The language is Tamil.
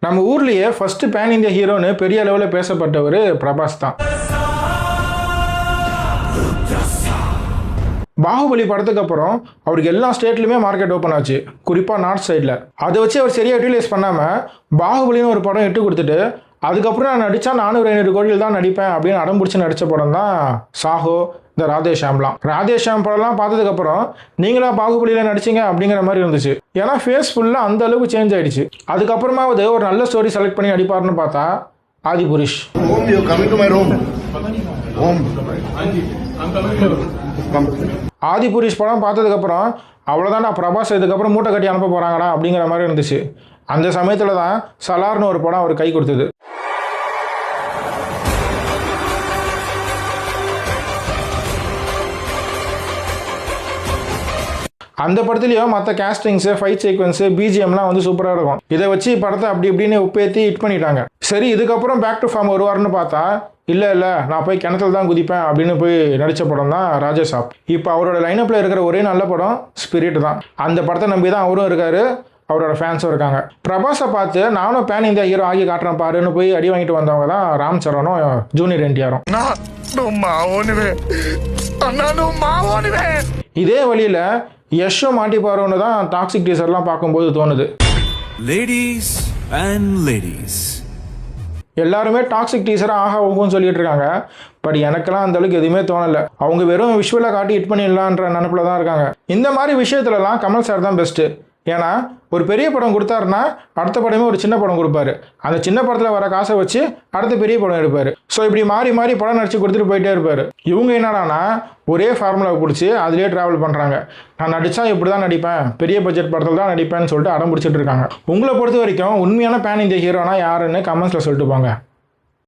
நம்ம ஊர்லேயே ஃபர்ஸ்ட் பேன் இந்தியா ஹீரோன்னு பெரிய அளவில் பேசப்பட்டவர் பிரபாஸ் தான். பாகுபலி படத்துக்கு அப்புறம் அவருக்கு எல்லா ஸ்டேட்லையுமே மார்க்கெட் ஓப்பன் ஆச்சு, குறிப்பாக நார்த் சைடில். அதை வச்சு அவர் சரியாக யூட்டிலைஸ் பண்ணாமல் பாகுபலின்னு ஒரு படம் இட்டு கொடுத்துட்டு அதுக்கப்புறம் நான் நடித்தா 400-500 கோடியில் தான் நடிப்பேன் அப்படின்னு அடம்பிடிச்சு நடித்த படம் தான் சாஹோ, இந்த ராதேஷாம்லாம். ராதேஷாம் படம்லாம் பார்த்ததுக்கப்புறம் நீங்களா பாகுபலியில் நடிச்சிங்க அப்படிங்கிற மாதிரி இருந்துச்சு. ஏன்னா ஃபேஸ் ஃபுல்லாக அந்த அளவுக்கு சேஞ்ச் ஆகிடுச்சு. அதுக்கப்புறமாவது ஒரு நல்ல ஸ்டோரி செலக்ட் பண்ணி நடிப்பார்னு பார்த்தா ஆதிபுருஷ். ஆதிபுருஷ் படம் பார்த்ததுக்கப்புறம் அவ்வளோதான்டா பிரபாஸ் இதுக்கப்புறம் மூட்டை கட்டி அனுப்ப போகிறாங்கடா அப்படிங்கிற மாதிரி இருந்துச்சு. அந்த சமயத்தில் தான் சலார்னு ஒரு படம் அவர் கை கொடுத்தது. அந்த படத்துலையும் மற்ற கேஸ்டிங்ஸு, ஃபைட் சீக்வன்ஸு, பிஜிஎம்லாம் வந்து சூப்பராக இருக்கும். இதை வச்சு படத்தை அப்படி இப்படின்னு உப்பேற்றி ஹிட் பண்ணிட்டாங்க. சரி, இதுக்கப்புறம் பேக் டு ஃபார்ம் வருவார்னு பார்த்தா இல்லை நான் போய் கிணத்துல தான் குதிப்பேன் அப்படின்னு போய் நடித்த படம் தான் ராஜசாப். இப்போ அவரோட லைனப்பில் இருக்கிற ஒரே நல்ல படம் ஸ்பிரிட் தான். அந்த படத்தை நம்பி தான் அவரும் இருக்காரு, அவரோட ஃபேன்ஸும் இருக்காங்க. பிரபாஸை பார்த்து நானும் பேன் இந்தியா ஹீரோ ஆகி காட்டுறேன் பாருன்னு போய் அடி வாங்கிட்டு வந்தவங்க தான் ராம் சரணும், ஜூனியர் என்டிஆரும். இதே வழியில் யஷும் மாட்டிப்பாரோன்னு தான் டாக்ஸிக் டீசர்லாம் பார்க்கும்போது தோணுது. லேடீஸ் அண்ட் லேடீஸ் எல்லாருமே டாக்ஸிக் டீசராக ஆஹா ஓகுன்னு சொல்லிட்டு இருக்காங்க. பட் எனக்கெல்லாம் அந்த அளவுக்கு எதுவுமே தோணலை. அவங்க வெறும் விஷுவலாக காட்டி ஹிட் பண்ணிடலான்ற நினப்பில் தான் இருக்காங்க. இந்த மாதிரி விஷயத்துலலாம் கமல் சார் தான் பெஸ்ட்டு. ஏன்னா ஒரு பெரிய படம் கொடுத்தாருன்னா அடுத்த படமே ஒரு சின்ன படம் கொடுப்பாரு. அந்த சின்ன படத்தில் வர காசை வச்சு அடுத்த பெரிய படம் எடுப்பார். ஸோ இப்படி மாறி மாறி படம் நடிச்சு கொடுத்துட்டு போயிட்டே இருப்பார். இவங்க என்னடானா ஒரே ஃபார்முலாவை பிடிச்சி அதிலே ட்ராவல் பண்ணுறாங்க. நான் நடித்தா இப்படி தான் நடிப்பேன், பெரிய பட்ஜெட் படத்தில் தான் நடிப்பேன்னு சொல்லிட்டு அடம் பிடிச்சிட்டு இருக்காங்க. உங்களை பொறுத்த வரைக்கும் உண்மையான பேன் இந்தியா ஹீரோனா யாருன்னு கமெண்ட்ஸில் சொல்லிட்டு போங்க.